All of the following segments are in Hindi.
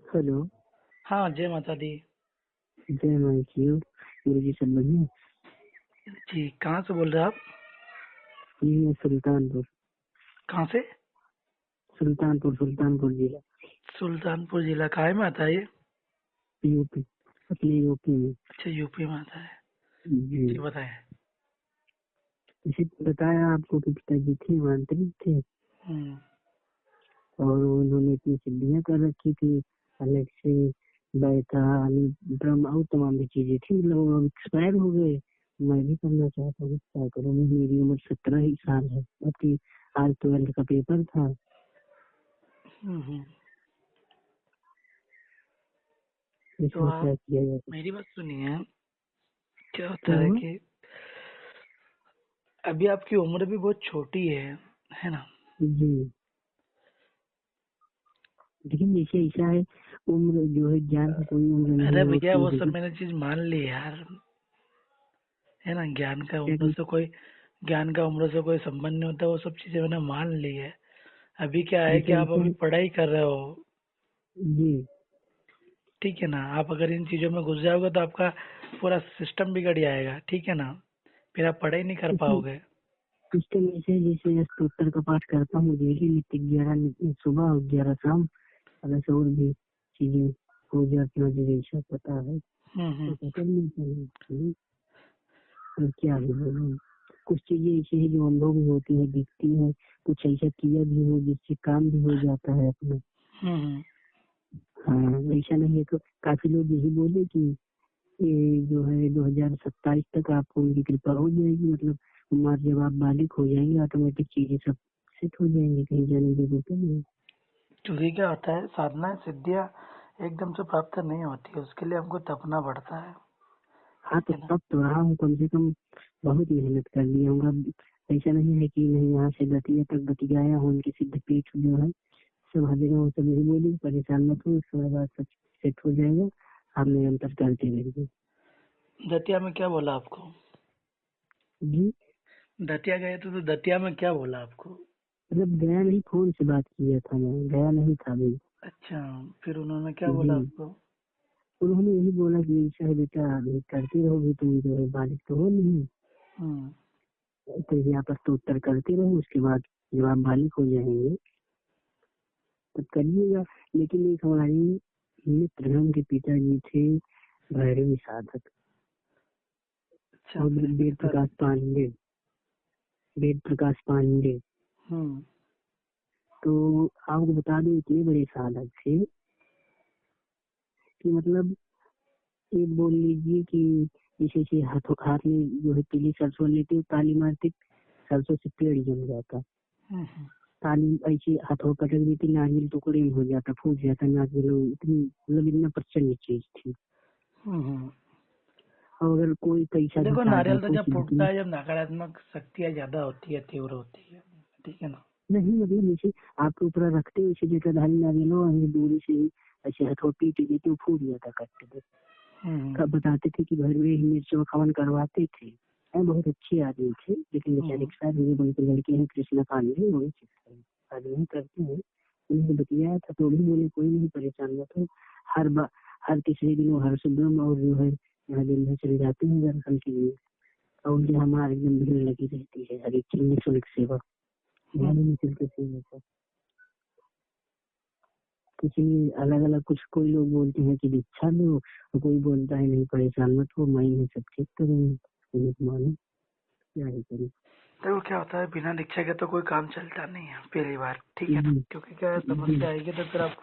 हेलो। हाँ, जय माता दी। जय माँ की ओर। गुरु जी सब बढ़िया। जी, कहाँ से बोल रहे हैं आप? ये है सुल्तानपुर। कहाँ से? सुल्तानपुर सुल्तानपुर जिला। सुल्तानपुर जिला कहाँ में आता है ये? यूपी। अपने यूपी में। अच्छा, यूपी में आता है। जी। जी बताएं। इसी बताया आपको कि पिताजी थे मांत्रिक थे हम्म। और उन्होंने इतनी सिद्धियां कर रखी थी। अलग से बैताल ब्रह्म और तमाम भी चीजें थी। मतलब वो एक्सपायर हो गए। मैं भी करना चाहता हूँ, क्या करूँ। मेरी उम्र 17 ही साल है। अब आज 12th का पेपर था। हम्म। तो इसमें आप क्या किया जाए। मेरी बात सुनिए। क्या होता क्या है हुआ? कि अभी आपकी उम्र भी बहुत छोटी है ना? जी। लेकिन जैसे ऐसा है, उम्र जो है ज्ञान की कोई उम्र अरे नहीं भैया, होती वो सब है। मैंने चीज मान ली यार। है ना? क्या कि ज्ञान का उम्र से कोई संबंध नहीं होता। वो सब चीजें मैंने मान ली है। अभी क्या है कि जैसे आप ऐसा अभी है। पढ़ाई कर रहे हो। जी। ठीक है ना? आप अगर इन चीजों में घुस जाओगे तो आपका पूरा सिस्टम बिगड़ जाएगा। ठीक है ना? फिर आप पढ़ाई नहीं कर इसमें पाओगे। सिस्टम ऐसे है, जैसे स्तोत्र का पाठ करता हूँ डेली नित्य 11 सुबह और 11 शाम। अगर से और भी चीजें हो जाती हैं, मुझे ऐसा पता है तो हम्म। पता नहीं चाहिए। और क्या ही बोलूं। कुछ चीजें ऐसी है जो अनुभव में होती है, दिखती है। कुछ ऐसा किया भी हो जिससे काम भी हो जाता है अपना। हम्म। हाँ, ऐसा नहीं है तो काफी लोग यही बोले कि ये जो है 2027 तक आपको उनकी कृपा हो जाएगी। मतलब उम्र जब आप बालिक हो जाएंगे ऑटोमेटिक चीजें सब सेट हो जाएंगी, कहीं जाने की जरूरत नहीं। क्योंकि क्या होता है, साधना सिद्धियां एकदम से प्राप्त नहीं होती है। उसके लिए हमको तपना पड़ता है। हाँ, ठीक तो है ना? तब तो रहा हूँ कम से कम। बहुत मेहनत कर लिया हूँ। अब ऐसा नहीं है कि नहीं, यहाँ से दतिया तक बतियाया हूँ। उनकी सिद्ध पीठ जो है सब हजेगा हूँ। सब यही बोली परेशान मत हो, इसके बाद सब सेट हो जाएगा। आप निरंतर करते रहिए। दतिया में क्या बोला आपको? जी। दतिया गए थे तो दतिया में क्या बोला आपको? मतलब गया नहीं, फोन से बात किया था, मैं गया नहीं था अभी। अच्छा, फिर उन्होंने क्या बोला जी। आपको? उन्होंने यही बोला कि ऐसा है बेटा, अभी करते रहोगे तुम जो है बालिक तो हो नहीं। हम्म। तो यहाँ पर तो उत्तर करते रहो, उसके बाद जब आप बालिक हो जाएंगे तब करिएगा। लेकिन एक हमारी मित्र हैं, उनके पिताजी थे भैरवी साधक। अच्छा, और फिर वेद पिता। प्रकाश पांडे। वेद प्रकाश पांडे। हम्म। तो आपको बता दो, इतने बड़े साधक थे कि मतलब एक बोल लीजिए कि जैसे कि हाथ में जो है पीली सरसों लेते ताली मारते, सरसों से पेड़ जम जाता। हम्म। ताली ऐसे हाथों पटक देती, नारियल टुकड़े में हो जाता, फूट जाता नारियल। इतनी मतलब इतना प्रचंड चीज थी। हम्म। और अगर कोई पैसा देखो, घटा नारियल तो को जब सिद्धि फूटता है जब नकारात्मक शक्तियां ज्यादा होती है, तीव्र होती है। ठीक है ना? नहीं, मतलब नीचे आपके ऊपर रखते हो, इसे जटाधारी नारियल हो, हमें दूरी से ही ऐसे हाथों पीट देते, वो फूट जाता कट्टे पे। हम्म। कब बताते थे कि घर में ही मिर्च खमन करवाते थे। बहुत अच्छे आदमी थे, लेकिन बेचारे हम्म। के साथ मेरे बड़े लड़के हैं कृष्णा पांडे, वही आदमी करते हैं। उन्हें बतियाया था तो भी बोले कोई नहीं, परेशान मत हो। हर बार हर तीसरे दिन वो हर सुब्रम और जो है यहाँ दिन में चले जाते हैं दर्शन के लिए। और उनके हमारे एकदम भीड़ लगी रहती है, हर एक चीज निःशुल्क सेवा। हम्म। यानी निःशुल्क सेवा किसी अलग अलग कुछ, कोई लोग बोलते हैं कि दीक्षा लो और कोई बोलता है नहीं परेशान मत हो, मैं ही सब ठीक करूँगी। मानो क्या ही करूँ। देखो, क्या होता है, बिना दीक्षा के तो कोई काम चलता नहीं है पहली बार। ठीक है ना? जी। क्योंकि क्या है, जी। समस्या आएगी तो फिर आप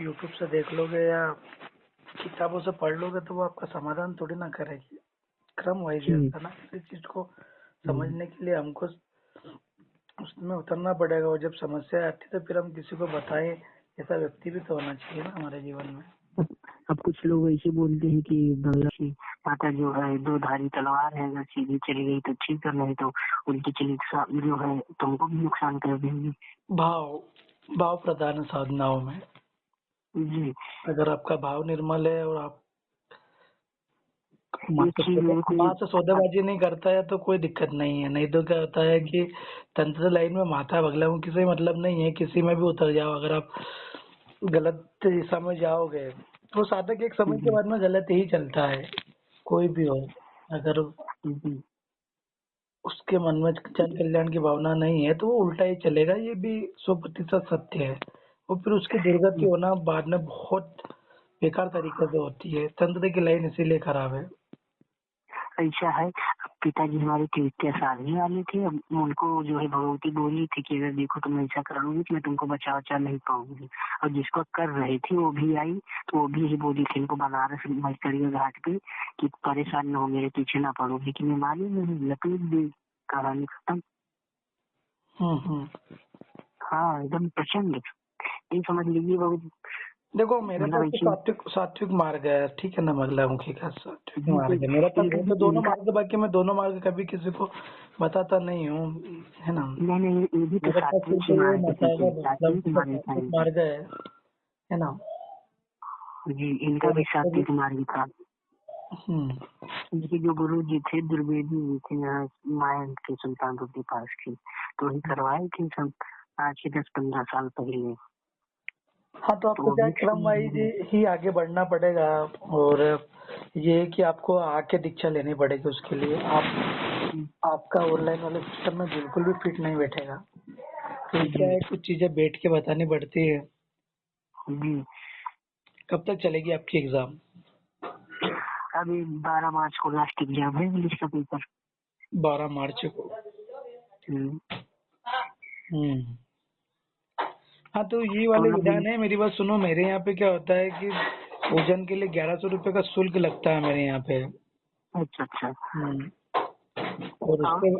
यूट्यूब से देख लोगे या किताबों से पढ़ लोगे तो वो आपका समाधान थोड़ी ना करेगी। क्रम वाइज जी। रहता है ना, किसी चीज को समझने के लिए हमको उसमें उतरना पड़ेगा। और जब समस्या आती है तो फिर हम किसी को बताएं, ऐसा व्यक्ति भी तो होना चाहिए ना हमारे जीवन में। अब अब कुछ लोग ऐसे बोलते हैं कि बंगला की माता जो है दो धारी तलवार है, अगर सीधी चली गई तो ठीक है, नहीं तो उल्टी चली जो है तुमको भी नुकसान कर देंगी। भाव भाव प्रधान साधनाओं में जी। अगर आपका भाव निर्मल है और आप एक चीज मेरे को माँ से सौदेबाजी नहीं करता है तो कोई दिक्कत नहीं है। नहीं तो क्या होता है कि तंत्र लाइन में माथा भगला हूँ, किसी मतलब नहीं है, किसी में भी उतर जाओ। अगर आप गलत दिशा में जाओगे। वो साधक एक समय के बाद में गलत ही चलता है, कोई भी हो। अगर जी उसके मन में जन कल्याण की भावना नहीं है तो वो उल्टा ही चलेगा, ये भी 100% सत्य है। और फिर उसकी दुर्गति होना बाद में बहुत बेकार तरीके से होती है। तंत्र की लाइन इसीलिए खराब है। ऐसा है। अब पिताजी हमारे तीर्थ साधने वाले थे, अब उनको जो है भगवती बोली थी कि अगर देखो तुम ऐसा करोगे तो मैं तुमको बचा नहीं पाऊंगी। और जिसको कर रहे थे वो भी आई, तो वो भी यही बोली थी इनको बनारस मलकड़िया घाट पे कि परेशान न हो, मेरे पीछे ना पड़ो। लेकिन ये मालूम नहीं, लपेट दी, कहानी खत्म। हम्म। हाँ एकदम प्रचंड, ये समझ लीजिए बहुत। देखो मेरे मतलब पास तो ऐसी सात्विक मार्ग है, ठीक है ना, बगलामुखी का सात्विक मार्ग है मेरा पास। इनका है तो दोनों इनका मार्ग, बाकी मैं दोनों मार्ग कभी किसी को बताता नहीं हूँ, है ना। नहीं नहीं, ये भी तो मेरे पास सात्विक सिर्फ ही ये मार्ग के पीछे, नशा सात्विक का मार्ग सात्विक का। मार्ग है ना। जी इनका और भी इसको भी सात्विक मार्ग था। इनके जो गुरु जी थे द्विवेदी जी थे, यहाँ माया के सुल्तानपुर के पास की, तो वही करवाए थे सब आज से 10-15 साल पहले। हाँ, तो तो आपको वो क्या भी क्रम वाइज ही आगे बढ़ना पड़ेगा। और ये है कि आपको आके दीक्षा लेनी पड़ेगी। उसके लिए आपका ऑनलाइन वाले सिस्टम में बिल्कुल भी फिट नहीं बैठेगा। फिर क्या जी है, कुछ चीजें बैठ के बतानी पड़ती है। जी। कब तक चलेगी आपकी एग्जाम? अभी 12 मार्च को लास्ट एग्जाम है इंग्लिश का पेपर। 12 मार्च को। हम्म। हम्म। हाँ, तो ये तो वाले मतलब विधान है। मेरी बात सुनो, मेरे यहाँ पे क्या होता है कि पूजन के लिए 1100 रुपये का शुल्क लगता है मेरे यहाँ पे। अच्छा अच्छा। और और उसके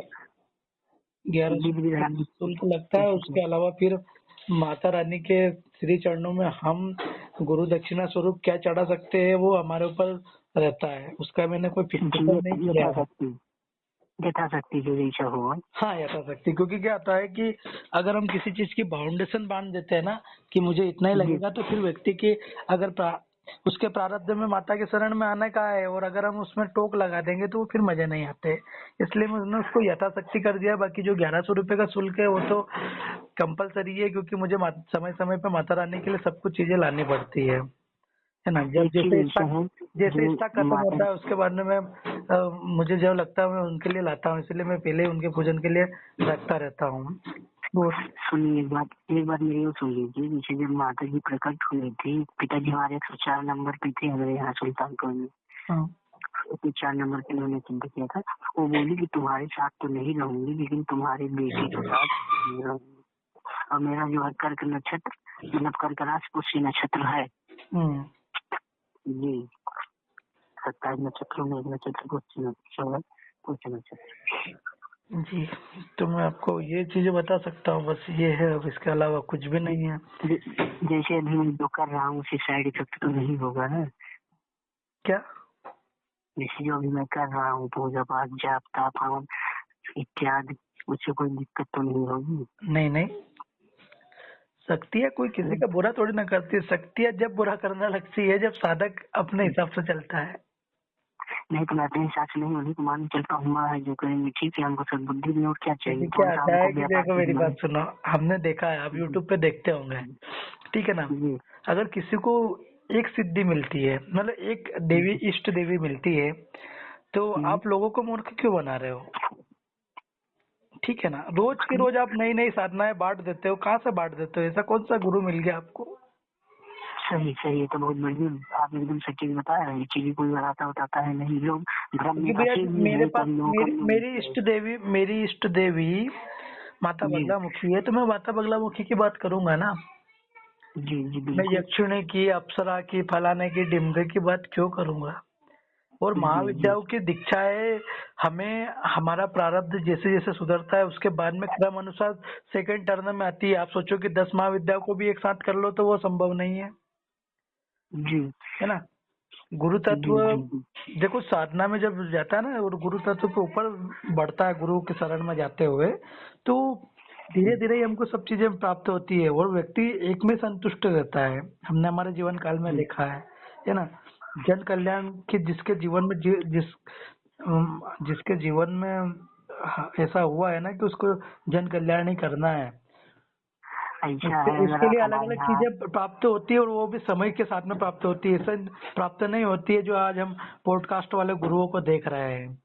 1100 विधि रुपये विधान। शुल्क लगता है। उसके अलावा फिर माता रानी के श्री चरणों में हम गुरु दक्षिणा स्वरूप क्या चढ़ा सकते हैं वो हमारे ऊपर रहता है। उसका मैंने कोई फिक्सेशन जी नहीं किया है। यथाशक्ति जो जैसा हो। हाँ, यथाशक्ति। क्योंकि क्या होता है कि अगर हम किसी चीज की बाउंडेशन बांध देते हैं ना कि मुझे इतना ही जी लगेगा, तो फिर व्यक्ति के अगर उसके प्रारब्ध में माता के शरण में आने का है, और अगर हम उसमें टोक लगा देंगे तो फिर मजे नहीं आते। इसलिए मैंने उसको यथाशक्ति कर दिया। बाकी जो 1100 रुपये का शुल्क है वो तो कंपलसरी है, क्योंकि मुझे समय समय पे माता रानी के लिए सब कुछ चीजें लानी पड़ती है ना। जब एक चीज ऐसा है जैसे जो स्टॉक खत्म माता, होता है उसके बाद में मैं मुझे जो लगता है मैं उनके लिए लाता हूँ। इसलिए मैं पहले उनके पूजन के लिए रखता रहता हूँ। और सुनिए एक बात मेरी वो सुन लीजिए। जैसे जब माता जी प्रकट हुई थी, पिताजी हमारे 104 नंबर पे थे हमारे यहाँ सुल्तानपुर में। हाँ, 104 नंबर पे उन्होंने चिंता किया था। वो बोली कि तुम्हारे साथ तो नहीं रहूंगी, लेकिन तुम्हारे बेटे के साथ रहूंगी। और मेरा जो है कर्क नक्षत्र, मतलब कर्क राशि पुष्य नक्षत्र है हम्म, जी। 27 नक्षत्रों में एक नक्षत्र पुष्य नक्षत्र है, पुष्य नक्षत्र। जी। तो मैं आपको ये चीजें बता सकता हूँ, बस ये है। अब इसके अलावा कुछ भी नहीं है। जैसे अभी मैं जो कर रहा हूँ उससे साइड इफेक्ट तो नहीं होगा ना? क्या? जैसे जो अभी मैं कर रहा हूँ पूजा पाठ जाप ताप हवन इत्यादि, उससे कोई दिक्कत तो नहीं होगी? नहीं नहीं, शक्तियाँ कोई किसी का बुरा थोड़ी ना करती है। शक्तियाँ जब बुरा करने लगती है जब साधक अपने हिसाब से चलता है। नहीं तो मैं अपने हिसाब से नहीं होगी तो मान चलता हूँ माँ है जो करेंगे, ठीक है हमको सदबुद्धि भी और क्या चाहिए, क्योंकि क्या थोड़ा सा आता हमको है कि व्यापार देखो, मेरी करना है। बात सुनो, हमने देखा है, आप यूट्यूब पे देखते होंगे, ठीक है ना। जी अगर किसी को एक सिद्धि मिलती है, मतलब एक देवी, इष्ट देवी मिलती है, तो आप लोगों को मूर्ख क्यों बना रहे हो? ठीक है ना। रोज की रोज आप नई नई साधनाएं बांट देते हो। कहाँ से बांट देते हो? ऐसा कौन सा गुरु मिल गया आपको? सही सही है, तो बहुत बढ़िया आप एकदम सटीक बता रहे हैं। चीजें कोई बताता बताता है नहीं, लोग भ्रम में क्योंकि भैया फंसे हुए मेरे हैं, पास कम लोगों का नहीं है। मेरी इष्ट देवी माता जी बगलामुखी है, तो मैं माता बगलामुखी की बात करूंगा ना। जी जी मैं बिल्कुल। यक्षिणी की, अप्सरा की, फलाने की, डिम्गे की बात क्यों करूंगा? और जी जी महाविद्याओं की दीक्षाएं हमें, हमारा प्रारब्ध जैसे जैसे सुधरता है उसके बाद में क्रम अनुसार सेकंड टर्न में आती है। आप सोचो कि 10 महाविद्याओं को भी एक साथ कर लो तो वो संभव नहीं जी है ना। गुरु तत्व, जी जी देखो साधना में जब जाता है ना और गुरु तत्व के ऊपर बढ़ता है गुरु के शरण में जाते हुए, तो धीरे जी धीरे हमको सब चीजें प्राप्त होती है और व्यक्ति एक में संतुष्ट रहता है। हमने हमारे जीवन काल में जी देखा है ना। जन कल्याण की जिसके जीवन में जिसके जीवन में ऐसा हुआ है ना कि उसको जन कल्याण ही करना है, ऐसा है अगर इसके लिए आप अलग हमारे अलग यहाँ चीजें प्राप्त होती है और वो भी समय के साथ में प्राप्त होती है। ऐसा प्राप्त नहीं होती है जो आज हम पॉडकास्ट वाले गुरुओं को देख रहे हैं।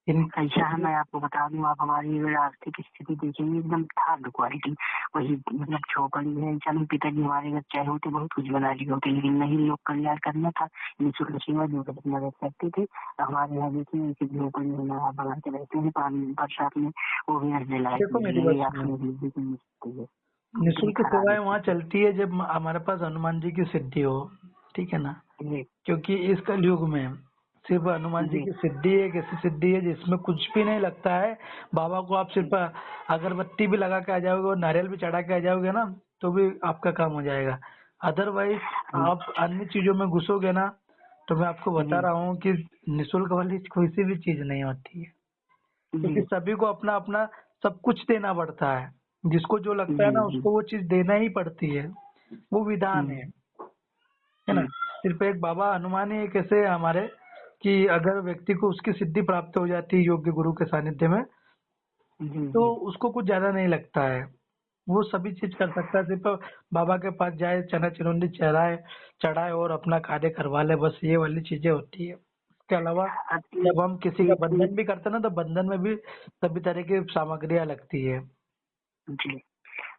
इन ऐसा है, मैं आपको बता दूं, आप हमारी अगर आर्थिक स्थिति देखेंगे एकदम थर्ड क्वालिटी, वही मतलब चौपड़ी है। ऐसा नहीं, पिताजी हमारे घर चाहे होते बहुत कुछ बना लिए होते, लेकिन नहीं, लोग कल्याण करना था, निःशुल्क सेवा जो मदद करते थे। हमारे यहाँ देखिए ऐसी झोपड़ी बना बना के रहते हैं, पानी बरसात में वो भी हर लायक देखो नहीं मेरी है, बात ये आप सुनो, समझ लीजिए कि मुश्किल है, इतनी निःशुल्क खराब सेवाएं वहाँ स्थिति चलती है जब हमारे पास हनुमान जी की सिद्धि हो, ठीक है ना। है। जी क्योंकि इस कलयुग में सिर्फ हनुमान जी जी की सिद्धि एक ऐसी सिद्धि है जिसमें कुछ भी नहीं लगता है। बाबा को आप सिर्फ अगरबत्ती भी लगा के आ जाओगे और नारियल भी चढ़ा के आ जाओगे ना, तो भी आपका काम हो जाएगा। अदरवाइज आप अन्य चीजों में घुसोगे ना, तो मैं आपको बता जी रहा हूँ कि निःशुल्क वाली कोई सी भी चीज नहीं होती है। क्योंकि जी सभी को अपना अपना सब कुछ देना पड़ता है। जिसको जो लगता है जी ना जी उसको वो चीज देना ही पड़ती है, वो विधान है ना। जी सिर्फ एक बाबा हनुमान ही एक ऐसे हमारे कि अगर व्यक्ति को उसकी सिद्धि प्राप्त हो जाती है योग्य गुरु के सानिध्य में, जी तो जी उसको कुछ ज्यादा नहीं लगता है। वो सभी चीज कर सकता है, सिर्फ बाबा के पास जाए, चना चिरौंजी चढ़ाए चढ़ाए और अपना कार्य करवा ले, बस ये वाली चीजें होती है। उसके अलावा अब जब हम किसी का एक बंधन भी करते हैं ना, तो बंधन में भी सभी तरह की सामग्रियां लगती है। जी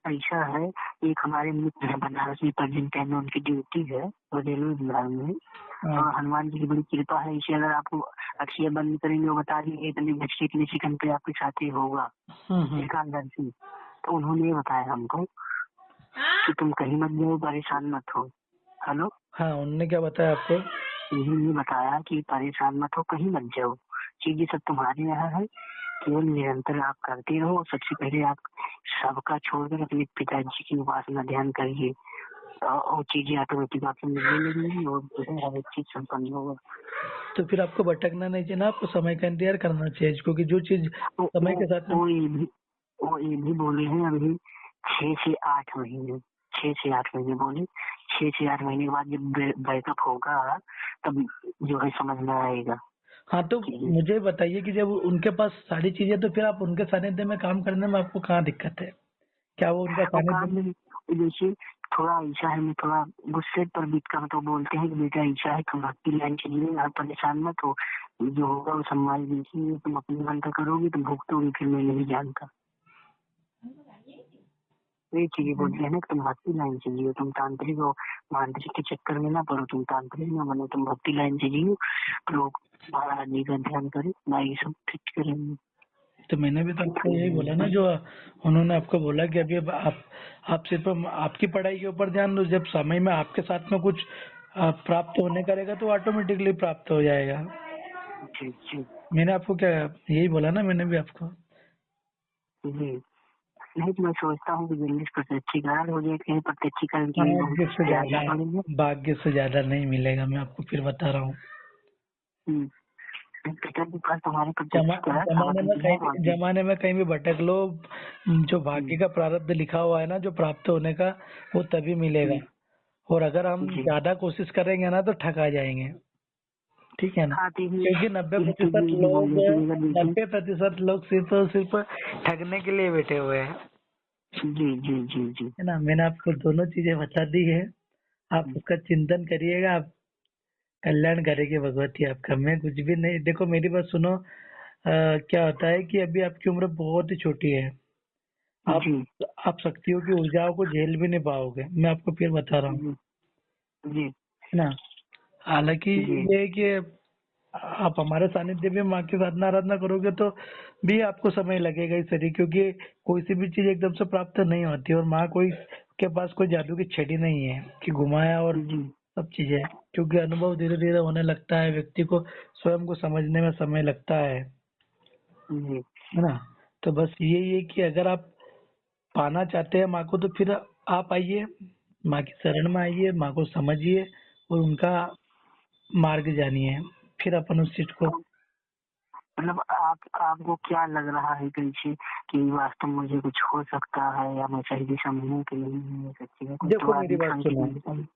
ऐसा है, एक हमारे मित्र है बनारस में, प्रजिन कहना उनकी ड्यूटी है और रेलवे विभाग में। हाँ। और हनुमान जी की बड़ी कृपा है, इसे अगर आपको अक्षय बंद करेंगे वो बता दिए इतने घटके इतने सेकंड पे आपके साथ ही होगा हम्म। एकादशी। तो उन्होंने ये बताया हमको कि तुम कहीं मत जाओ, परेशान मत हो। हेलो, हाँ, उनने क्या बताया आपको? उन्होंने बताया कि परेशान मत हो, कहीं मत जाओ, चीजें सब तुम्हारे यहाँ है, केवल निरंतर आप करते रहो। सबसे पहले आप सबका छोड़कर अपने पिताजी की उपासना ध्यान करिए, और चीजें ऑटोमेटिक आपसे मिलने लगेंगी और जो है हर एक चीज संपन्न होगा। तो फिर आपको भटकना नहीं चाहिए ना, आपको समय का इंतजार करना चाहिए, क्योंकि जो चीज तो समय के साथ में। वो ये भी बोले हैं अभी 6 से 8 महीने, 6 से 8 महीने बोले, 6 से 8 महीने के बाद जब बैकअप होगा तब जो है समझ में आएगा हाँ, तो कि मुझे बताइए कि जब उनके पास सारी चीजें, तो फिर आप उनके सानिध्य में काम करने में आपको कहाँ दिक्कत है? क्या वो उनका वो सानिध्य? काम में जैसे थोड़ा ऐसा है, मैं थोड़ा गुस्से पर बीत का तो बोलते हैं कि बेटा ऐसा है, तुम आपकी लाइन चलिए, आप परेशान मत हो, जो होगा वो सम्मान दीजिए, तुम अपने मन का करोगे तो भुगतोगे, फिर मैं नहीं जानता। तो ये चीजें बोलते हैं ना कि तुम भक्ति लाइन से जियो, तुम तांत्रिक हो, मांत्रिक के चक्कर में ना पड़ो, तुम तांत्रिक ना बनो, तुम भक्ति लाइन से जियो, लोग महाराज जी का ध्यान करें ना, ये सब ठीक करेंगे। तो मैंने भी तो आपको यही बोला ना, जो उन्होंने आपको बोला कि अभी अब आप सिर्फ आपकी पढ़ाई के ऊपर ध्यान दो। जब समय में आपके साथ में कुछ प्राप्त होने करेगा तो ऑटोमेटिकली प्राप्त हो जाएगा। जी जी मैंने आपको क्या यही बोला ना, मैंने भी आपको। जी नहीं, तो मैं सोचता हूँ कि जल्दी से प्रत्यक्षीकरण हो जाए, कहीं प्रत्यक्षीकरण के लिए बहुत भाग्य से त्यागना ज्यादा, पड़ेगा। भाग्य से ज्यादा नहीं मिलेगा, मैं आपको फिर बता रहा हूँ। पिता जी पास तुम्हारे जमा प्रत्यक्षीकरण था, जमाने में मतलब है कहीं वहाँ भी, पे। जमाने में कहीं भी भटक लो, जो भाग्य का प्रारब्ध लिखा हुआ है ना, जो प्राप्त होने का, वो तभी मिलेगा। और अगर हम जी ज्यादा कोशिश करेंगे ना, तो ठगा जाएंगे, ठीक है ना। हाँ, तो क्योंकि नब्बे ये प्रतिशत भी लोग बोले कि अगर देखें। 90% लोग सिर्फ और सिर्फ ठगने के लिए बैठे हुए हैं, जी जी जी जी है ना। मैंने आपको दोनों चीजें बता दी है, आप उसका चिंतन करिएगा, आप कल्याण करेंगे भगवती आपका। मैं कुछ भी नहीं, देखो मेरी बात सुनो। क्या होता है कि अभी आपकी उम्र बहुत ही छोटी है। आप जी आप शक्तियों की ऊर्जाओं को झेल भी नहीं पाओगे, मैं आपको फिर बता रहा हूँ, जी जी है ना। हालांकि जी ये है कि आप हमारे सानिध्य में माँ की साधना आराधना करोगे तो भी आपको समय लगेगा इस शरीर, क्योंकि कोई सी भी चीज एकदम से प्राप्त नहीं होती, और माँ कोई के पास कोई जादू की छड़ी नहीं है कि घुमाया और जी सब चीजें। क्योंकि अनुभव धीरे धीरे होने लगता है, व्यक्ति को स्वयं को समझने में समय लगता जी है ना। तो बस यही है कि अगर आप पाना चाहते हैं माँ को, तो फिर आप आइए, माँ की शरण में आइए, माँ को समझिए और उनका मार्ग जानिए, फिर अपन उस चीज को। मतलब आपको क्या लग रहा है कैसे कि वास्तव में मुझे कुछ हो सकता है, या मैं सही दिशा में हूँ कि नहीं हो सकती है, कुछ देखो थोड़ा मेरी अधिक बात सुनो, संकेत बताइए।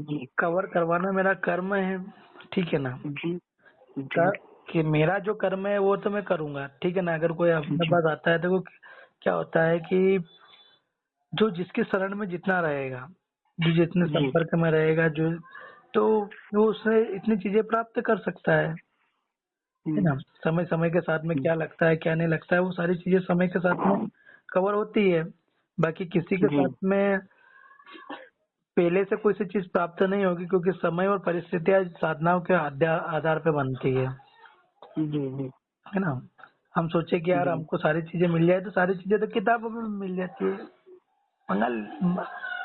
जी कवर करवाना मेरा कर्म है, ठीक है ना। जी जी का कि मेरा जो कर्म है वो तो मैं करूंगा, ठीक है ना। अगर कोई अपने जी पास आता है, देखो क्या होता है कि जो जिसके शरण में जितना रहेगा, जो जितने जी संपर्क में रहेगा, जो तो वो उससे इतनी चीजें प्राप्त कर सकता है ना। समय समय के साथ में क्या लगता है क्या नहीं लगता है, वो सारी चीजें समय के साथ में कवर होती है। बाकी किसी के जी साथ में पहले से कोई सी चीज प्राप्त नहीं होगी, क्योंकि समय और परिस्थितियां साधनाओं के आधार पे बनती जी जी है ना। हम सोचे कि यार जी हमको सारी चीजें मिल जाए, तो सारी चीजें तो किताबों में मिल जाती है। मंगल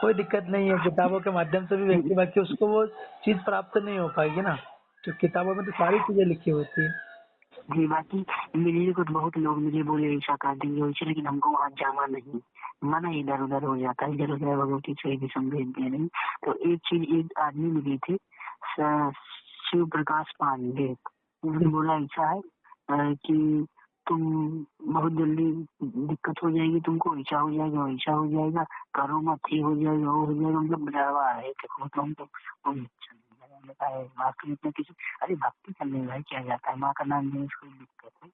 कोई दिक्कत नहीं है, किताबों के माध्यम से भी व्यक्ति, बाकी उसको वो चीज प्राप्त नहीं हो पाएगी ना, तो किताबों में तो सारी चीजें लिखी होती है। जी। बाकी मेरे को तो बहुत लोग मुझे बोले ऐसा कर देंगे वैसे, लेकिन हमको वहाँ जाना नहीं, मना इधर उधर हो जाता है, इधर उधर भगवती से भी संदेश दे रही। तो एक चीज, एक आदमी मिली थी, शिव प्रकाश पांडे, उन्होंने बोला ऐसा है कि तुम बहुत जल्दी दिक्कत हो जाएगी, तुमको ऐसा हो जाएगा वैसा हो जाएगा, करो मत, ये हो जाएगा वो हो जाएगा, मतलब डरवा रहे थे। तो हमको वास्तव में किसी, अरे भक्ति करने में क्या जाता है, माँ का नाम लेने से कोई दिक्कत है।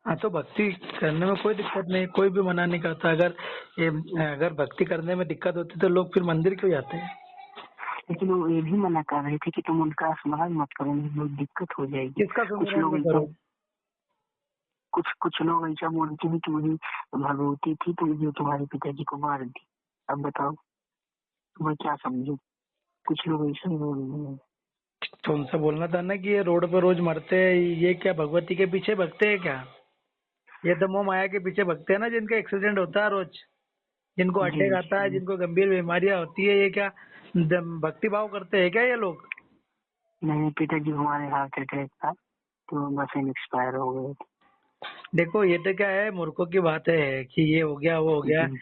हाँ, तो भक्ति करने में कोई दिक्कत नहीं, कोई भी मना नहीं करता। अगर भक्ति करने में दिक्कत होती तो लोग फिर मंदिर क्यों जाते हैं। लेकिन वो ये भी मना कर रहे थे कि तुम उनका स्मरण मत करो, बहुत दिक्कत हो जाएगी। किसका कुछ सुमिरन लोग नहीं ऐसा, करो। कुछ लोग ऐसा बोलते हैं कि वही भगवती थी तो जो तुम्हारे पिताजी को मार दी। अब बताओ मैं क्या समझू, कुछ लोग ऐसा ही बोल रहे हैं। तो उनसे बोलना था ना कि ये रोड पे रोज मरते हैं, ये क्या भगवती के पीछे भगते हैं क्या। ये तो मोह माया के पीछे भगते हैं ना, जिनका एक्सीडेंट होता है रोज, जिनको जी अटैक आता है, जी। जिनको गंभीर बीमारियां होती है, ये क्या भक्ति भाव करते हैं क्या ये लोग। मेरे पिताजी हमारे हार्ट अटैक था तो बस एक्सपायर हो गए देखो ये तो क्या है, मूर्खों की बात है कि ये हो गया वो हो थे। गया। जी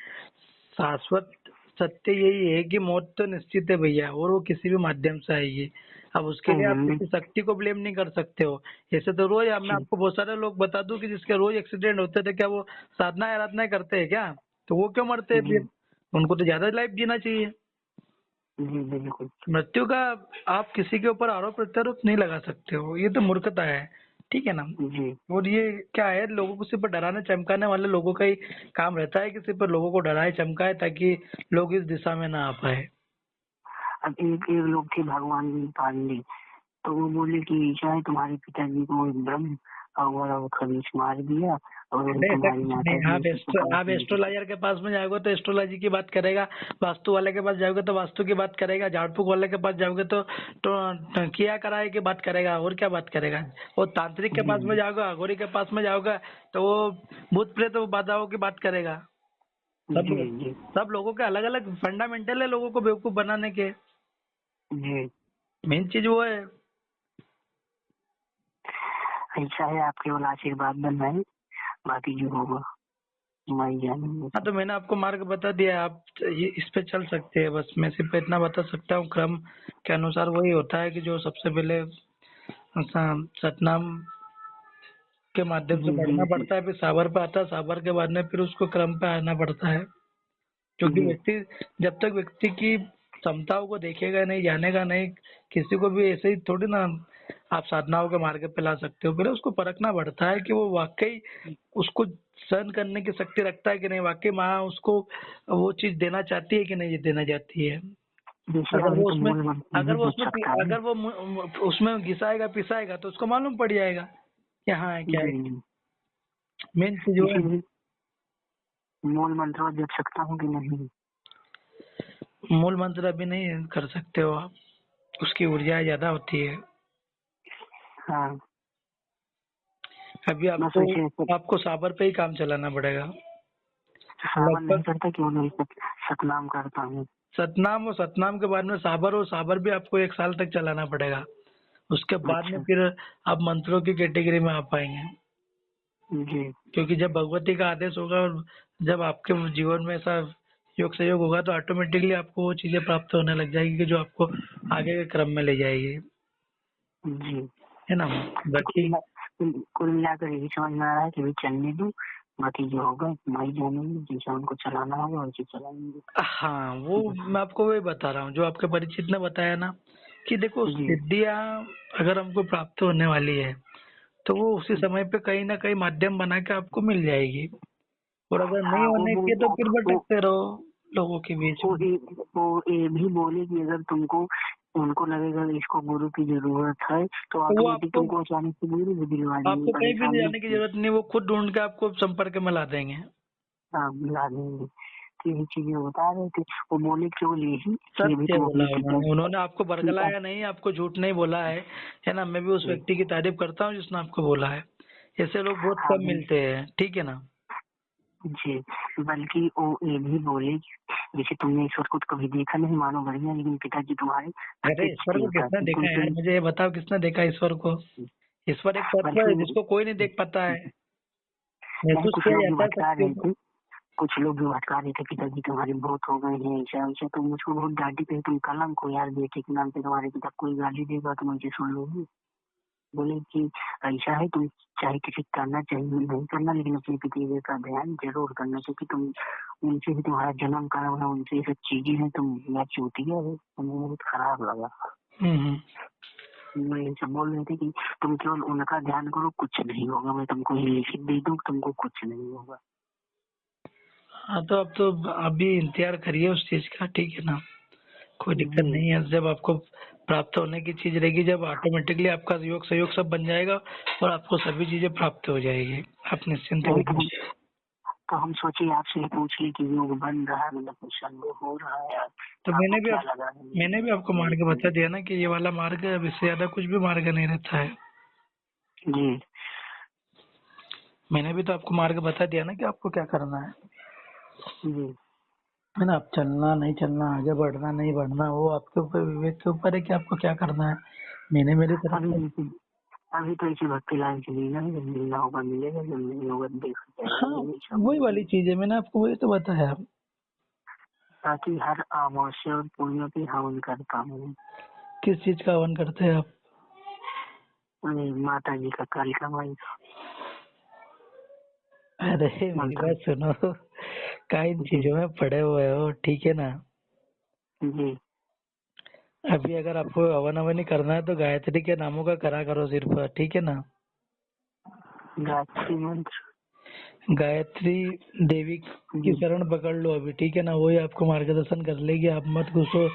शाश्वत सत्य यही है कि मौत तो निश्चित है भैया, और वो किसी भी माध्यम से आएगी। अब उसके लिए आप किसी शक्ति को ब्लेम नहीं कर सकते हो। ऐसे तो रोज मैं जी आपको बहुत सारे लोग बता दूं कि जिसके रोज एक्सीडेंट होते थे, क्या वो साधना आराधना करते हैं क्या, तो वो क्यों मरते हैं जी फिर। उनको तो ज्यादा लाइफ जीना चाहिए। जी बिल्कुल। मृत्यु का आप किसी के ऊपर आरोप प्रत्यारोप नहीं लगा सकते हो, ये तो मूर्खता है, ठीक है ना। जी और ये क्या है, लोगों को सिर्फ डराने चमकाने वाले लोगों का ही काम रहता है कि सिर्फ लोगों को डराए चमकाए, ताकि लोग इस दिशा में ना आ पाए। अब एक लोग थे भगवान जी पांडे, तो वो बोले कि शायद तुम्हारे पिताजी को एक ब्रह्म और वो खबीज मार दिया और ऐसा तुम्हारी कुछ माता नहीं। जी आप उसी को काट आप दी। एस्ट्रोलॉजर के पास में जाओगे तो एस्ट्रोलॉजी की बात करेगा, वास्तु वाले के पास जाओगे तो वास्तु की बात करेगा, झाड़ फूक वाले के पास जाओगे तो किया कराए की बात करेगा, और क्या बात करेगा। और तांत्रिक के जी पास में जाओगे, अघोरी के पास में जाओगे, तो वो भूत प्रेत बाधाओं की बात करेगा। सब जी जी सब लोगों के अलग अलग फंडामेंटल है, लोगों को बेवकूफ बनाने के। जी। मेन चीज वो है। ऐसा है, आप केवल आशीर्वाद बनवाए, बाकी जो होगा मैं जानेंगे। हाँ, तो मैंने आपको मार्ग बता दिया है, आप ये इस पे चल सकते हैं। बस मैं सिर्फ इतना बता सकता हूँ, क्रम के अनुसार वही होता है कि जो सबसे पहले सतनाम के माध्यम से जी जी बढ़ना जी पड़ता है, फिर साबर पे आता है, साबर के बाद में फिर उसको क्रम पे आना पड़ता है। क्योंकि जी व्यक्ति जब तक व्यक्ति की क्षमताओं को देखेगा नहीं, जानेगा नहीं, किसी को भी ऐसे ही थोड़ी ना आप साधनाओं के मार्ग पे ला सकते हो। पहले उसको परखना पड़ता है कि वो वाकई उसको सहन करने की शक्ति रखता है कि नहीं, वाकई माँ उसको वो चीज देना चाहती है कि नहीं देना चाहती है। जैसे अगर अभी वो तो उसमें मूल मंत्र अगर नहीं वो देख उसमें सकता है। अगर वो उसमें घिसाएगा पिसाएगा तो उसको मालूम पड़ जाएगा कि हाँ है क्या है। जी जी। मेन चीज वो है। इसीलिए मूल मंत्र देख सकता हूँ कि नहीं। मूल मंत्र अभी नहीं कर सकते हो आप, उसकी ऊर्जा ज्यादा होती है। हाँ अभी बस आपको ऐसे आपको साबर पे ही काम चलाना पड़ेगा। सावन नहीं लगभग करता, केवल सतनाम करता हूँ। सतनाम और सतनाम के बाद में साबर, और साबर भी आपको 1 साल तक चलाना पड़ेगा। उसके बाद में अच्छा फिर आप मंत्रों की कैटेगरी में आ पाएंगे। जी क्योंकि जब भगवती का आदेश होगा और जब आपके जीवन में ऐसा योग सहयोग होगा, तो ऑटोमेटिकली आपको वो चीजें प्राप्त होने लग जाएगी कि जो आपको आगे के क्रम में ले जाएगी, जी। है ना। तो बाकी कुल मिलाकर यही समझ में आ रहा है कि भी चलने दो, बाकी जो होगा माई जानेंगे, जैसा उनको चलाना होगा वैसे चलाएंगे। हाँ, वो मैं आपको वही बता रहा हूँ जो आपके परिचित ने बताया ना, कि देखो जी सिद्धियाँ अगर हमको प्राप्त होने वाली है, तो वो उसी समय पे कहीं ना कहीं माध्यम बना के आपको मिल जाएगी। और अगर नहीं हाँ वो होने की तो फिर वो भटकते रहो। लोगों के बीच में। वो ये भी बोले कि अगर तुमको उनको लगेगा कि इसको गुरु की जरूरत है तो तो वो ऑटोमेटिक आपको तुमको अचानक से गुरु भी दिलवा देंगे, आपको कहीं भी नहीं परेशानी जाने की जरूरत नहीं, वो खुद ढूंढ के आपको संपर्क में ला देंगे। दिला देंगे। तो यही चीजें बता रहे थे, वो बोले केवल यही कि अभी सत्य तुम बोला अपने उन्होंने, पिताजी उन्होंने आपको बरगलाया नहीं, आपको झूठ नहीं बोला है ना। मैं भी उस व्यक्ति की तारीफ करता हूँ जिसने आपको बोला है। ऐसे लोग बहुत हाँ कम मिलते हैं, ठीक है ना। जी, बल्कि वो ये भी बोले जैसे तुमने ईश्वर को तो कभी देखा नहीं मानो बढ़िया, लेकिन पिताजी तुम्हारे अरे प्रत्यक्ष ईश्वर को देवता किसने बिल्कुल देखा यार, तुम। मुझे ये बताओ किसने देखा ईश्वर को। ईश्वर एक तत्व है बल्कि जिसको कोई नहीं देख पाता है, नहीं, महसूस कुछ किया लोग भी जाता है भटका शक्तियों रहे को। थे, कुछ लोग भी भटका रहे थे, पिताजी तुम्हारे बहुत हो गए हैं ऐसा वैसा, तो मुझको बहुत डांटी पे तुम कलंक हो यार, बेटे के नाम पे तुम्हारे पिता कोई गाली देगा तुम ऐसे सुन लोगे। बोले कि ऐसा है, तुम चाहे किसी करना चाहिए नहीं करना, लेकिन अपने पिताजी का ध्यान जरूर करना, क्योंकि तुम उनसे भी तुम्हारा जन्म का है, उनसे ये सब चीजें हैं, तुम यार चूतिया है, तुम्हें बहुत खराब लगा। हम्म। मैं ये सब बोल रहे थे कि तुम केवल उनका ध्यान करो, कुछ नहीं होगा, मैं तुमको ही लिखित दे दूँ, तुमको कुछ नहीं होगा। हाँ तो अभी इंतजार करिए उस चीज का, ठीक है ना। कोई दिक्कत जी नहीं है, जब आपको प्राप्त होने की चीज रहेगी, जब ऑटोमेटिकली आपका योग सहयोग सब बन जाएगा और आपको सभी चीजें प्राप्त हो जाएगी, आप निश्चिंत नहीं होइए। तो हम सोचे आपसे ही पूछ ली कि योग बन रहा है, मतलब कुछ संदेह हो रहा है यार, तो तो आपको क्या लगा मैंने भी आपको मार्ग बता दिया ना कि ये वाला मार्ग है, अब इससे ज्यादा कुछ भी मार्ग नहीं रहता है। जी मैंने भी तो आपको मार्ग बता दिया ना कि आपको क्या करना जी। है ना। आप चलना नहीं चलना, आगे बढ़ना नहीं बढ़ना, वो आपके ऊपर, विवेक के ऊपर है कि आपको क्या करना है। मैंने मेरी तरफ अभी से। अभी तो ऐसी भक्ति लाइन चली ना, जब मिलना होगा मिलेगा, जब नहीं होगा देख जाएगा, हाँ, यही वही सब। वाली चीज है, मैंने आपको वही तो बताया। ताकि हर अमावस्या और पूर्णिमा पे हवन करता हूँ। किस चीज का हवन करते हैं आप। माता जी का, कालिका माई अरे मेरी मंत्र। बात सुनो, का इन जी चीजों में पड़े हुए हो, ठीक है ना। जी। अभी अगर आपको हवन हवन ही करना है तो गायत्री के नामों का करा करो सिर्फ, ठीक है ना। गायत्री मंत्र। गायत्री देवी की जी शरण पकड़ लो अभी, ठीक है ना। वही आपको मार्गदर्शन कर लेगी, आप मत घुसो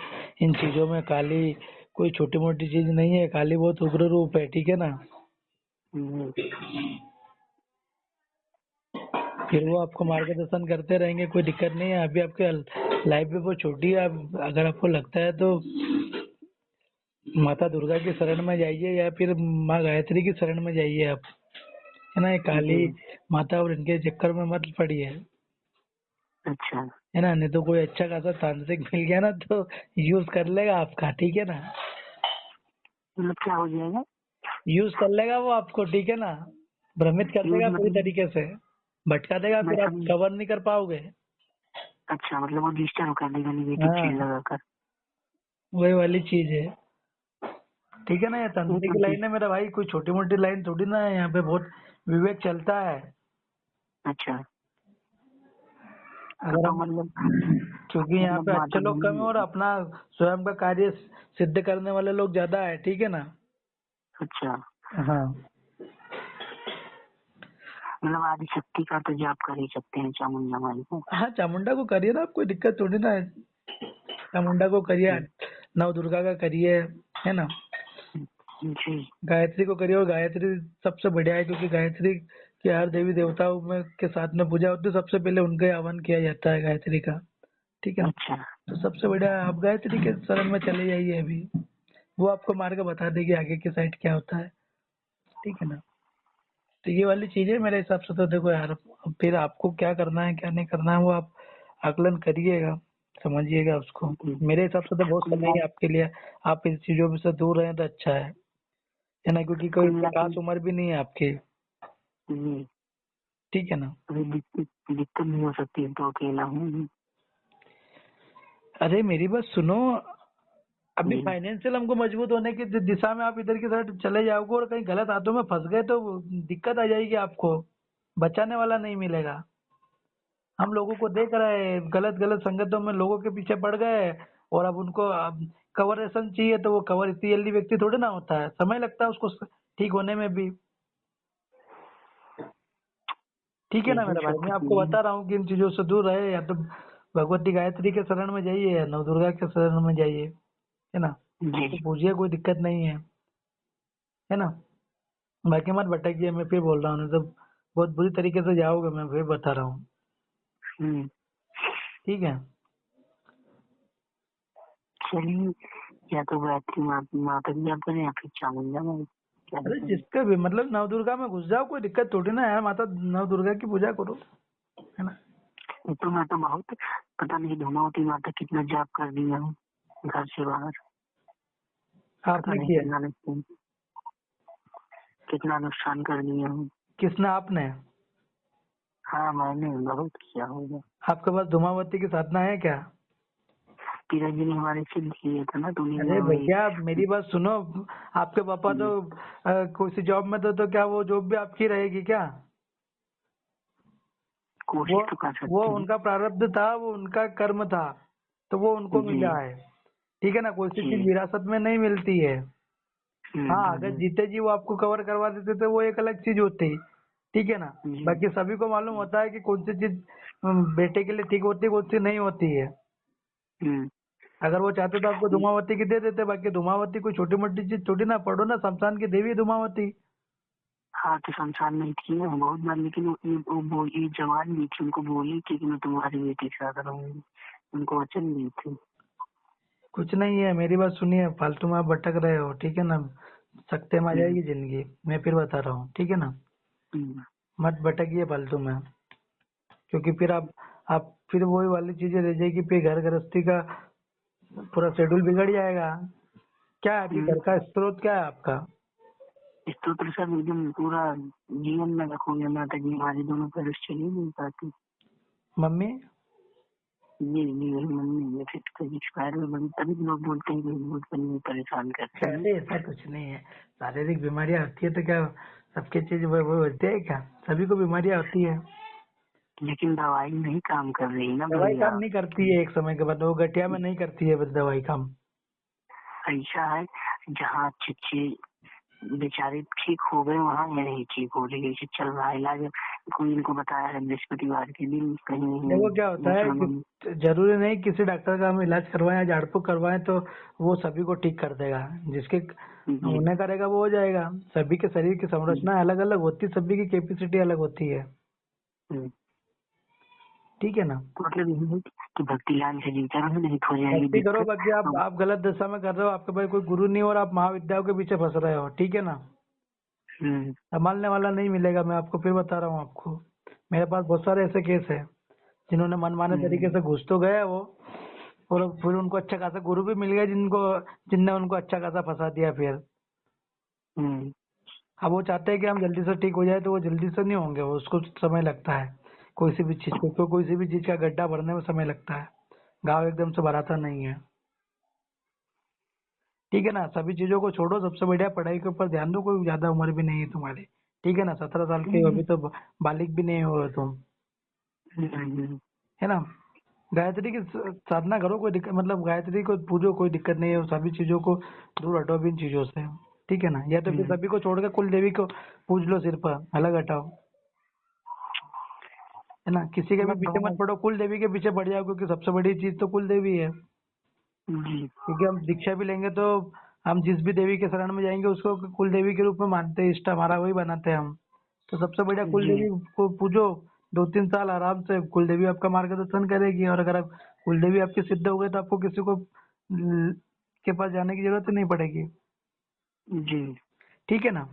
इन चीजों में। काली कोई छोटी मोटी चीज नहीं है, काली बहुत उग्र रूप है, ठीक है ना। जी फिर वो आपको मार्गदर्शन करते रहेंगे, कोई दिक्कत नहीं है। अभी आपके लाइफ भी बहुत छोटी है, आप अगर आपको लगता है तो माता दुर्गा की शरण में जाइए या फिर माँ गायत्री की शरण में जाइए आप, है ना। ये काली जी। माता और इनके चक्कर में मत पड़िए, अच्छा, है ना। नहीं तो कोई अच्छा खासा तांत्रिक मिल गया ना तो यूज कर लेगा आपका, ठीक है ना। मतलब क्या हो जाएगा? यूज कर लेगा वो आपको, ठीक है ना। भ्रमित कर यूज देगा पूरी मतलब तरीके से, भटका देगा, मैं फिर आप समझ। कवर नहीं कर पाओगे। अच्छा, मतलब वो डिस्टर्ब कर देगा नेगेटिव चीज हाँ, लगाकर। वही वाली चीज है, ठीक है ना। ये एक तंत्रिक मिनट। लाइन है मेरा भाई, कोई छोटी मोटी लाइन थोड़ी ना है, यहाँ पे बहुत विवेक चलता है। अच्छा, अगर तो हम, मतलब क्योंकि यहाँ पे अच्छे माता लोग कम है और जी। अपना स्वयं का कार्य सिद्ध करने वाले लोग ज्यादा है, ठीक है ना। अच्छा, हाँ मतलब आदि शक्ति का तो जाप कर ही सकते हैं चामुंडा माई को। हाँ, चामुंडा को करिए ना, आप कोई दिक्कत थोड़ी ना है। चामुंडा को करिए, नव दुर्गा का करिए, है ना। जी गायत्री को करिए, और गायत्री सबसे बढ़िया है, क्योंकि गायत्री की हर देवी देवताओं में के साथ में पूजा होती है, सबसे पहले उनका ही हवन किया जाता है गायत्री का, ठीक है ना। अच्छा। तो सबसे बढ़िया आप गायत्री के शरण में चले जाइए अभी, वो आपको मार्ग बता देगी आगे की साइड क्या होता है, ठीक है ना। तो ये वाली चीजें मेरे हिसाब से तो देखो यार, अब फिर आपको क्या करना है क्या नहीं करना है वो आप आकलन करिएगा, समझिएगा उसको। जी। मेरे हिसाब से तो बहुत कुल समय मिला है आपके लिए, आप इन चीजों में से दूर रहें तो अच्छा है ना, क्योंकि कोई कुल इतनी मिला के। खास उम्र भी नहीं है आपकी, जी। ठीक है ना। अभी दिक्कत नहीं हो सकती है तो अकेला हूँ। अरे मेरी बात सुनो, अभी जी फाइनेंशियल हमको मजबूत होने की दिशा में आप इधर की साइड चले जाओगे और कहीं गलत हाथों में फंस गए तो दिक्कत आ जाएगी आपको, बचाने वाला नहीं मिलेगा। हम लोगों को देख रहे हैं, गलत गलत संगतों में लोगों के पीछे पड़ गए, और अब उनको कवरेशन चाहिए, तो वो कवर इतनी जल्दी व्यक्ति थोड़ी ना होता है, समय लगता है उसको ठीक होने में भी, ठीक है ना यही मेरा भाई। सब मैं तो आपको चीजें बता रहा हूँ कि इन चीजों से दूर रहे, या तो भगवती गायत्री के शरण में जाइए, नवदुर्गा के शरण में जाइए, है ना, जी। तो पूछिए, कोई दिक्कत नहीं है ना। बाकी मत भटकिए, मैं फिर बोल रहा हूँ, नहीं तो बहुत बुरी तरीके से जाओगे, मैं फिर बता रहा हूँ। हम्म। ठीक है। चलिए, या तो गायत्री माता की जाप करें या फिर चामुंडा में, क्या अरे करें? जिसका भी मतलब नवदुर्गा में घुस जाओ, कोई दिक्कत थोड़ी ना है, माता नवदुर्गा की पूजा करो, है ना। तो मैं तो बहुत, पता नहीं धूमावती माता कितना जाप कर दिया हूँ घर से बाहर, पता आपने नहीं किया? कितना नुकसान कर दिया हूँ। किसने? आपने? हाँ, मैंने बहुत किया होगा। आपके पास धूमावती की साधना है क्या? पिताजी ने हमारे सिद्ध किया था ना, तो अरे उन्हीं वही। भैया मेरी बात सुनो, आपके पापा तो किसी जॉब में तो क्या वो जॉब भी आपकी रहेगी क्या? वो कोशिश तो कर वो सकते हैं। उनका प्रारब्ध था, वो उनका कर्म था, तो वो उनको जी। मिला है। ठीक है ना, कोई सी चीज जी। विरासत में नहीं मिलती है। हाँ, अगर जीते जी वो आपको कवर करवा देते तो वो एक अलग चीज होती। ठीक है ना। जी। बाकी सभी को मालूम होता है कि कौन सी चीज बेटे के लिए ठीक होती है, कौन सी नहीं होती है। हम्म। अगर वो चाहते तो आपको धूमावती की दे देते, बाकी धूमावती कोई छोटी मोटी चीज थोड़ी ना, पढ़ो ना, शमशान की देवी है धूमावती। हाँ, तो संसार में थी ना बहुत बार, लेकिन वो बोली जवान नहीं थी, उनको बोली कि मैं तुम्हारी बेटी के साथ रहूंगी, उनको वचन नहीं थे। कुछ नहीं है, मेरी बात सुनिए, फालतू में आप भटक रहे हो, ठीक है ना। सकते में आ हम्म। जाएगी जिंदगी, मैं फिर बता रहा हूँ, ठीक है ना। हम्म। मत भटकिए फालतू में, क्योंकि फिर आप फिर वही वाली चीजें रह जाएगी, फिर घर गृहस्थी का पूरा शेड्यूल बिगड़ जाएगा। क्या है अभी हम्म। घर का स्रोत, क्या है आपका? स्तोत्र सब एकदम पूरा जीवन में रखोगे माता जी, हमारे दोनों पैर चली नहीं पाती। मम्मी? ये मेरी मम्मी, ये फिर कभी एक्सपायर में बड़ी, तभी लोग बोलते हैं कि भूत बनी परेशान करती है। अरे ऐसा कुछ नहीं है, शारीरिक बीमारियां होती है तो क्या सबके चीज वो होते हैं क्या? सभी को बीमारियां होती है। लेकिन दवाई नहीं काम कर रही ना दवाई भैया। काम नहीं करती है, एक समय के बाद वो गठिया में नहीं करती है बस दवाई काम। ऐसा है, जहाँ अच्छे अच्छे बेचारे ठीक हो गए वहाँ ये नहीं ठीक हो रही, ऐसे चल रहा है इलाज। कोई इनको बताया है बृहस्पतिवार के दिन कहीं देखो क्या होता है दूसरा कि मम्मी। जरूरी नहीं किसी डॉक्टर का हम इलाज करवाएं या झाड़ फूक करवाएं तो वो सभी को ठीक कर देगा। जिसके जी। होने करेगा वो हो जाएगा। सभी के शरीर की हम्म। संरचना अलग अलग होती है, सभी की कैपेसिटी अलग होती है। हम्म। ठीक है ना। तो मतलब यही है कि भक्ति लाल से जीता रहो, नहीं तो हो जाएगी भक्ति करो, दिक्कत। बाकी आप गलत दिशा में कर रहे हो, आपके पास कोई गुरु नहीं हो और आप महाविद्याओं के पीछे फंस रहे हो, ठीक है ना। हम्म। संभालने वाला नहीं मिलेगा, मैं आपको फिर बता रहा हूँ आपको। मेरे पास बहुत सारे ऐसे केस है जिन्होंने मनमाने तरीके हम्म। से घुस तो गए वो, और फिर उनको अच्छा खासा गुरु भी मिल गया जिनने उनको अच्छा खासा फंसा दिया फिर। हम्म। अब वो चाहते हैं कि हम जल्दी से ठीक हो जाए, तो वो जल्दी से नहीं होंगे, वो उसको समय लगता है। कोई सी भी चीज का गड्ढा भरने में समय लगता है, गाँव एकदम से भराता नहीं है। ठीक है ना, सभी चीजों को छोड़ो, सबसे बढ़िया पढ़ाई के ऊपर ध्यान दो, कोई ज्यादा उम्र भी नहीं है तुम्हारी। ठीक है ना, 17 साल के हो, हम्म। अभी तो बालिक भी नहीं हो तुम, हम्म। है ना। गायत्री की साधना करो, कोई दिक्कत मतलब गायत्री को पूजो, कोई दिक्कत नहीं है, सभी चीजों को दूर हटो भी इन चीजों से। ठीक है ना, या तो फिर हम्म। सभी को छोड़ के कुल देवी को पूज लो, सिर पर अलग हटाओ, है ना। किसी के भी मैं पीछे मत दोनों। पड़ो, कुल देवी के पीछे पड़ जाओ, क्योंकि सबसे बड़ी चीज तो कुल देवी है। जी। क्योंकि हम दीक्षा भी लेंगे तो हम जिस भी देवी के शरण में जाएंगे उसको कुल देवी के रूप में मानते हैं, इष्ट हमारा वही बनाते हैं हम। तो सबसे बढ़िया कुल जी। देवी को पूजो, 2-3 साल आराम से कुल देवी आपका मार्गदर्शन करेगी, और अगर आप कुल देवी आपकी सिद्ध हो गई तो आपको किसी को के पास जाने की जरूरत ही नहीं पड़ेगी। जी। ठीक है ना।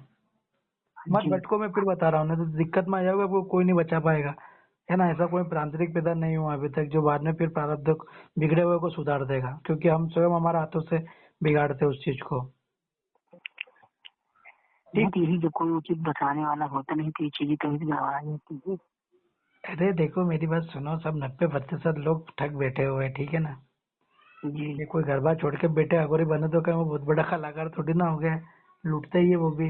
मत जी। भटको, मैं फिर बता रहा हूँ, नहीं तो दिक्कत में आ जाओगे, आपको कोई नहीं बचा पाएगा, है ना। ऐसा कोई तांत्रिक पैदा नहीं हुआ अभी तक जो बाद में फिर प्रारब्ध बिगड़े हुए को सुधार देगा, क्योंकि हम स्वयं हमारे हाथों से बिगाड़ते उस चीज को। मैं ठीक। तो यही, जब कोई उचित बताने वाला होता नहीं तो ये चीजें कभी गवा जाती है। अरे देखो मेरी बात सुनो, सब 90% लोग ठग बैठे हुए हैं, ठीक है ना। जी। ये कोई घर बार छोड़ के बैठे अगोरी बने तो क्या वो बहुत बड़ा कलाकार थोड़ी ना हो गया। लूटते ही है वो भी,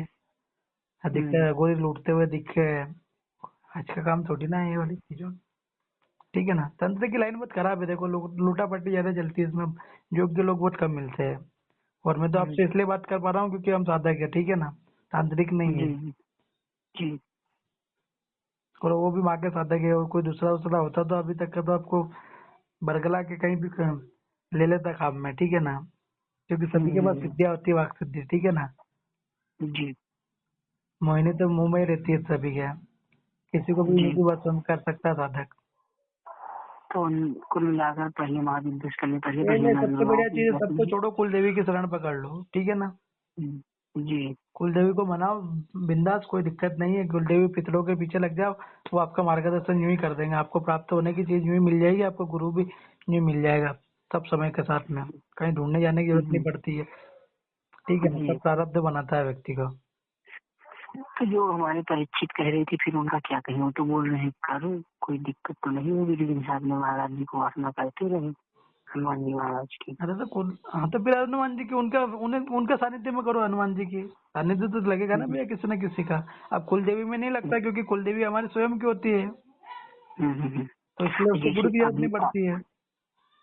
अधिकतर हम्म। अगोरी लूटते हुए दिखे। आज का काम थोड़ी ना है ये वाली चीजों। ठीक है ना, तंत्र की लाइन बहुत खराब है, देखो लोग लूटा पट्टी ज्यादा चलती है इसमें, योग्य लोग बहुत कम मिलते हैं। और मैं तो आपसे इसलिए बात कर पा रहा हूँ क्योंकि हम साधक है, ठीक है ना, तांत्रिक नहीं है। जी। जी। और वो भी माँ के साधक है, और कोई दूसरा दूसरा होता तो अभी तक का तो आपको बरगला के कहीं भी ले लेता काम में, ठीक है ना, क्योंकि सभी के पास विद्या होती है, वाक सिद्धि, ठीक है ना। जी मोहिनी तो मुंह में ही रहती है सभी के, किसी को भी जी। उनकी बात सुन कर सकता है साधक। तो कुल मिलाकर पहले महाविद्या करनी पहले ये पहले सबसे बढ़िया चीज है, सबको नवयुवाओं छोड़ो, कुल देवी की शरण पकड़ लो, ठीक है ना। जी कुल देवी को मनाओ, बिंदास, कोई दिक्कत नहीं है। कुल देवी पितरों के पीछे लग जाओ, वो आपका मार्गदर्शन यूं ही कर देंगे, आपको प्राप्त होने की चीज यूं ही मिल जाएगी, आपको गुरु भी यूं ही मिल जाएगा, सब समय के साथ में, कहीं ढूंढने जाने की जरूरत नहीं पड़ती है, ठीक है ना। जी। सब प्रारब्ध बनाता है व्यक्ति को। तो जो हमारे परीक्षित कह रहे थे फिर उनका क्या कहें, वो तो बोल रहे हैं करो कोई दिक्कत तो नहीं होगी, लेकिन साथ में महाराज जी को वासना करते रहे, हनुमान जी महाराज की। अरे तो हाँ, तो फिर हनुमान जी की उनके सानिध्य में करो, हनुमान जी की सानिध्य तो लगेगा ना भैया किसी न किसी का। अब कुल देवी में नहीं लगता, क्योंकि कुल देवी हमारी स्वयं की होती है, तो इसलिए उसको गुरु जैसे की जरूरत अभी नहीं पड़ती है।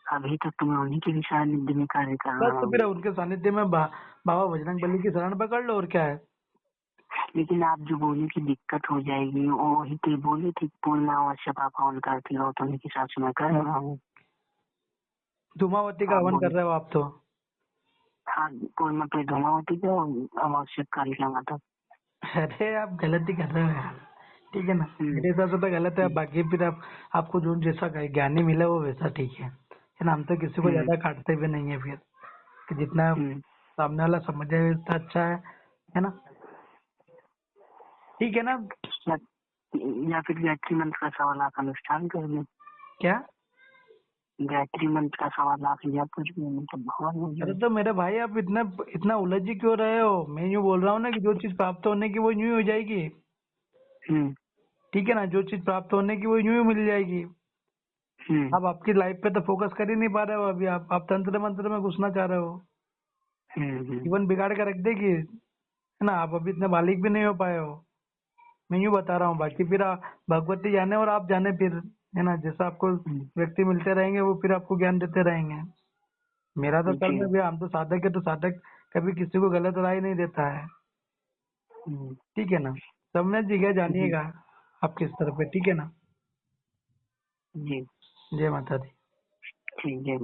अभी तक तो मैं उन्हीं के भी सानिध्य में कार्य कर बस रहा तो फिर हूँ। उनके सानिध्य में बाबा बजरंग बली की शरण पकड़ लो, और क्या है। लेकिन आप जो बोले कि दिक्कत हो जाएगी, वो वही तो बोले थे पूर्ण अवश्य आप हवन करती हो, तो उन्हीं के साथ मैं कर रहा हूँ। धूमावती का आप हवन कर बोले रहे हो आप तो। हाँ, पूर्ण पे धूमावती का आवश्यक कार्य मतलब। अरे आप गलती कर रहे हो यार, ठीक है ना। मेरे हिसाब से तो गलत है, बाकी फिर आपको जो जैसा ज्ञानी मिला वो वैसा ठीक है ना। हम तो किसी को ज्यादा काटते भी नहीं है फिर, कि जितना सामने वाला समझ जाए उतना अच्छा है ना, ठीक है ना। या, या फिर गायत्री मंत्र का 1.25 लाख अनुष्ठान कर लें। क्या? गायत्री मंत्र का 1.25 लाख या कुछ भी मतलब भवन हो अरे जाए। तो मेरे भाई, आप इतना इतना उलझ ही क्यों रहे हो? मैं यूँ बोल रहा हूँ ना कि जो चीज प्राप्त होने की वो यूं ही हो जाएगी, हम्म ठीक है ना। जो चीज प्राप्त होने की वो यूं ही मिल जाएगी। हम्म आप आपकी लाइफ पे तो फोकस कर ही नहीं पा रहे हो अभी, आप तंत्र मंत्र में घुसना चाह रहे हो, हम्म। जीवन बिगाड़ के रख देगी, है ना। आप अभी इतने बालिक भी नहीं हो पाए हो, मैं यूं बता रहा हूँ। बाकी फिर भगवती जाने और आप जाने फिर, है ना। जैसा आपको व्यक्ति मिलते रहेंगे वो फिर आपको ज्ञान देते रहेंगे। मेरा तो जी कर्म है भैया, हम तो साधक है, तो साधक कभी किसी को गलत राय नहीं देता है, ठीक है ना। समझ गया, जी जानिएगा आप किस तरफ है, ठीक है ना। जी। जय माता दी। ठीक है।